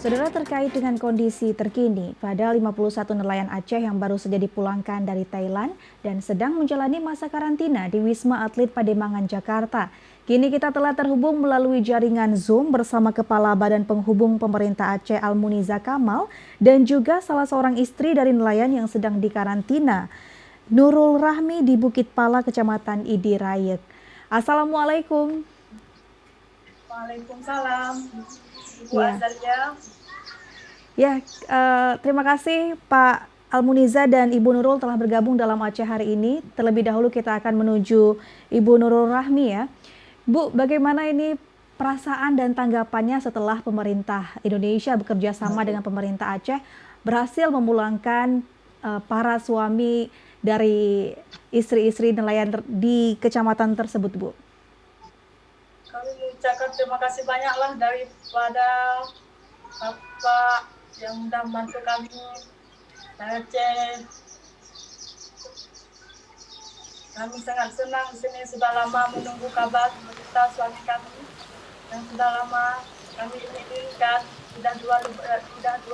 Saudara, terkait dengan kondisi terkini pada 51 nelayan Aceh yang baru saja dipulangkan dari Thailand dan sedang menjalani masa karantina di Wisma Atlet Pademangan, Jakarta. Kini kita telah terhubung melalui jaringan Zoom bersama Kepala Badan Penghubung Pemerintah Aceh Almuniza Kamal dan juga salah seorang istri dari nelayan yang sedang dikarantina, Nurul Rahmi di Bukit Pala, Kecamatan Idi Rayek. Assalamualaikum. Waalaikumsalam, Ibu Ya. Azalia. Ya, terima kasih Pak Almuniza dan Ibu Nurul telah bergabung dalam Aceh hari ini. Terlebih dahulu kita akan menuju Ibu Nurul Rahmi ya. Bu, bagaimana ini perasaan dan tanggapannya setelah pemerintah Indonesia bekerja sama dengan pemerintah Aceh berhasil memulangkan para suami dari istri-istri nelayan di kecamatan tersebut, Bu? Kami mengucapkan terima kasih banyaklah daripada Bapak yang sudah membantu kami dari Aceh. Kami sangat senang di sini, sudah lama menunggu kabar berita suami kami yang sudah lama kami inginkan, sudah dua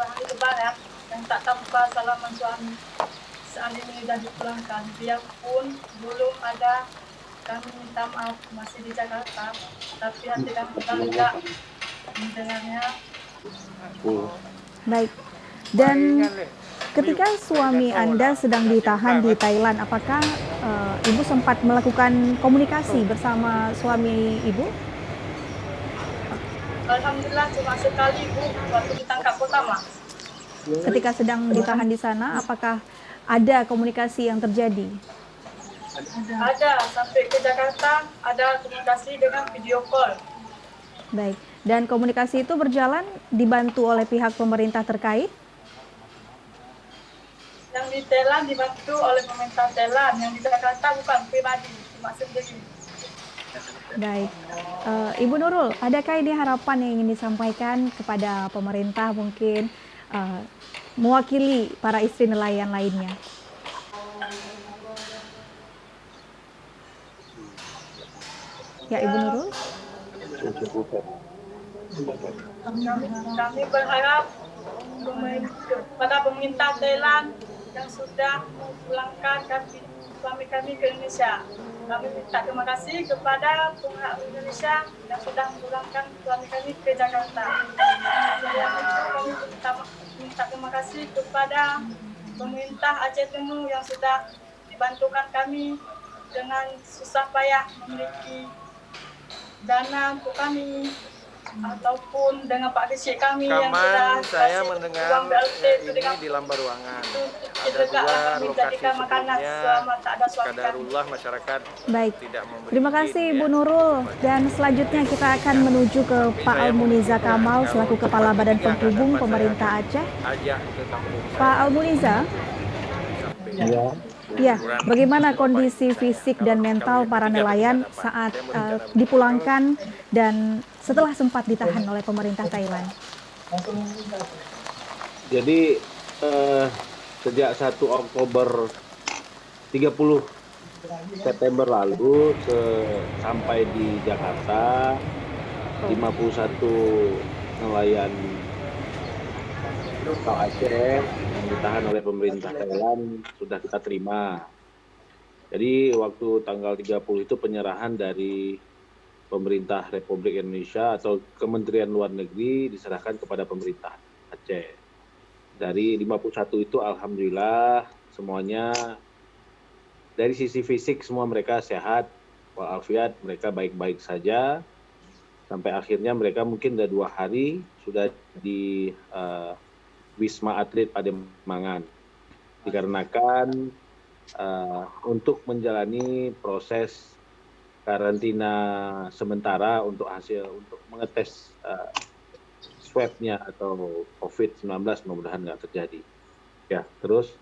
hari lebaran yang tak tanpa salaman suami. Saat ini sudah dipulangkan, biarpun belum ada, kami minta maaf masih di Jakarta, tapi hati kami bangga mendengarnya. Baik. Dan ketika suami Anda sedang ditahan di Thailand, apakah Ibu sempat melakukan komunikasi bersama suami Ibu? Alhamdulillah cuma sekali, Bu, waktu ditangkap pertama. Ketika sedang ditahan di sana, apakah ada komunikasi yang terjadi? Ada, sampai ke Jakarta ada komunikasi dengan video call. Baik. Dan komunikasi itu berjalan dibantu oleh pihak pemerintah terkait? Yang di Thailand dibantu oleh pemerintah Thailand, yang di Jakarta bukan pribadi, cuma sendiri. Baik. Ibu Nurul, adakah ini harapan yang ingin disampaikan kepada pemerintah mungkin mewakili para istri nelayan lainnya? Ya, Ibu Nurul. Kami berharap kepada pemerintah Thailand yang sudah memulangkan suami kami ke Indonesia. Kami minta terima kasih kepada pihak Indonesia yang sudah memulangkan suami kami ke Jakarta. Selain itu kami minta terima kasih kepada pemerintah Aceh Timur yang sudah dibantukan kami dengan susah payah memiliki dana untuk kami, ataupun dengan Pak Kecik kami yang sudah saya kasih mendengar uang BLT itu ini di Lambar Ruangan. ada dua lokasi makanan selama tak ada suami kami. Masyarakat Baik. tidak memberi Terima kasih Ibu Nurul. Dan selanjutnya kita akan menuju ke Pak Almuniza Kamal selaku Kepala Badan Penghubung Pemerintah Aceh. Pak Almuniza, ya, bagaimana kondisi fisik dan mental para nelayan saat dipulangkan dan setelah sempat ditahan oleh pemerintah Thailand? Jadi sejak 1 Oktober 30 September lalu sampai di Jakarta 51 nelayan lokal Aceh yang ditahan oleh pemerintah Thailand sudah kita terima. Jadi waktu tanggal 30 itu penyerahan dari pemerintah Republik Indonesia atau Kementerian Luar Negeri diserahkan kepada pemerintah Aceh. Dari 51 itu alhamdulillah semuanya dari sisi fisik semua mereka sehat walafiat, mereka baik-baik saja. Sampai akhirnya mereka mungkin sudah 2 hari sudah di Wisma Atlet Pademangan. Dikarenakan untuk menjalani proses karantina sementara untuk mengetes swab-nya atau COVID-19, mudah-mudahan nggak terjadi. Ya, terus?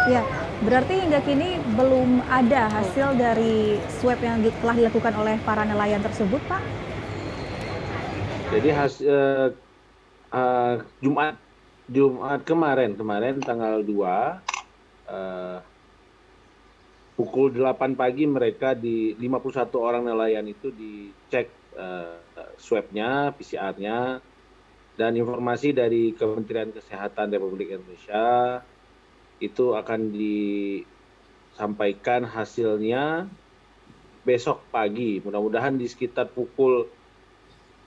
Ya, berarti hingga kini belum ada hasil dari swab yang telah dilakukan oleh para nelayan tersebut, Pak? Jadi Jumat kemarin tanggal 2 pukul 8 pagi mereka di 51 orang nelayan itu dicek swab-nya, PCR-nya Dan informasi dari Kementerian Kesehatan Republik Indonesia itu akan disampaikan hasilnya besok pagi. Mudah-mudahan di sekitar pukul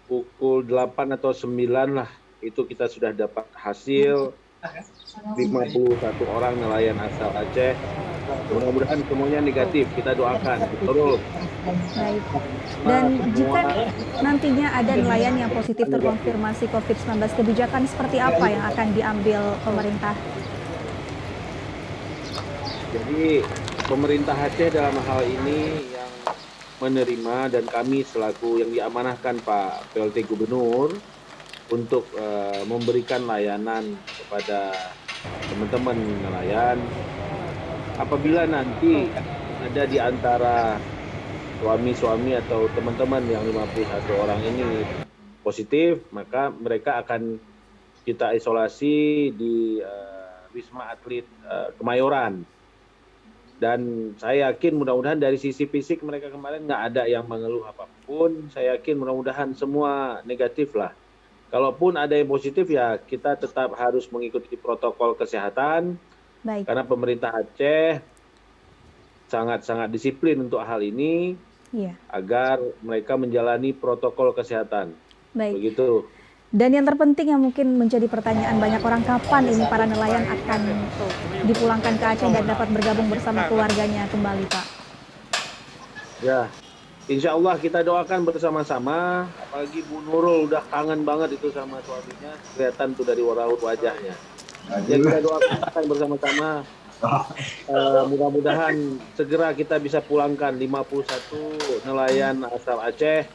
8 atau 9 lah, itu kita sudah dapat hasil 51 orang nelayan asal Aceh. Mudah-mudahan semuanya negatif, kita doakan. Betul. Baik. Dan jika nantinya ada nelayan yang positif terkonfirmasi COVID-19, kebijakan seperti apa yang akan diambil pemerintah? Jadi pemerintah Aceh dalam hal ini yang menerima, dan kami selaku yang diamanahkan Pak PLT Gubernur untuk memberikan layanan kepada teman-teman nelayan. Apabila nanti ada di antara suami-suami atau teman-teman yang 51 orang ini positif, maka mereka akan kita isolasi di Wisma Atlet Kemayoran. Dan saya yakin mudah-mudahan dari sisi fisik mereka kemarin nggak ada yang mengeluh apapun. Saya yakin mudah-mudahan semua negatif lah. Kalaupun ada yang positif ya kita tetap harus mengikuti protokol kesehatan. Baik. Karena pemerintah Aceh sangat-sangat disiplin untuk hal ini, agar mereka menjalani protokol kesehatan. Baik. Begitu. Dan yang terpenting yang mungkin menjadi pertanyaan banyak orang, kapan ini para nelayan akan dipulangkan ke Aceh dan dapat bergabung bersama keluarganya kembali, Pak? Ya, insya Allah kita doakan bersama-sama. Apalagi Bu Nurul udah kangen banget itu sama suaminya, kelihatan tuh dari raut wajahnya. Ya kita doakan bersama-sama. Mudah-mudahan segera kita bisa pulangkan 51 nelayan asal Aceh.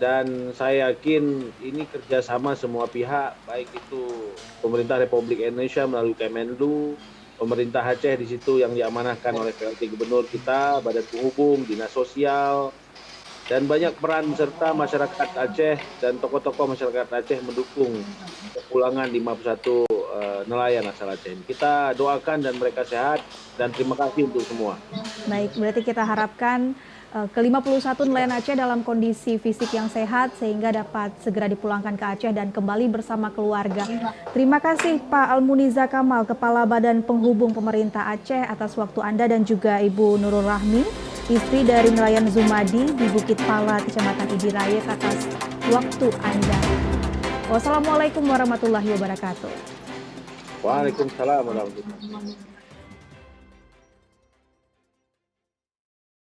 Dan saya yakin ini kerjasama semua pihak, baik itu pemerintah Republik Indonesia melalui Kemenlu, pemerintah Aceh di situ yang diamanahkan oleh PLT Gubernur kita, Badan Penghubung, Dinas Sosial, dan banyak peran serta masyarakat Aceh dan tokoh-tokoh masyarakat Aceh mendukung kepulangan 51 nelayan asal Aceh. Kita doakan dan mereka sehat, dan terima kasih untuk semua. Baik, berarti kita harapkan ke-51 nelayan Aceh dalam kondisi fisik yang sehat sehingga dapat segera dipulangkan ke Aceh dan kembali bersama keluarga. Terima kasih Pak Almuniza Kamal, Kepala Badan Penghubung Pemerintah Aceh atas waktu Anda, dan juga Ibu Nurul Rahmi, istri dari nelayan Zumadi di Bukit Pala, Kecamatan Idiraya, atas waktu Anda. Wassalamualaikum warahmatullahi wabarakatuh. Waalaikumsalam warahmatullahi wabarakatuh.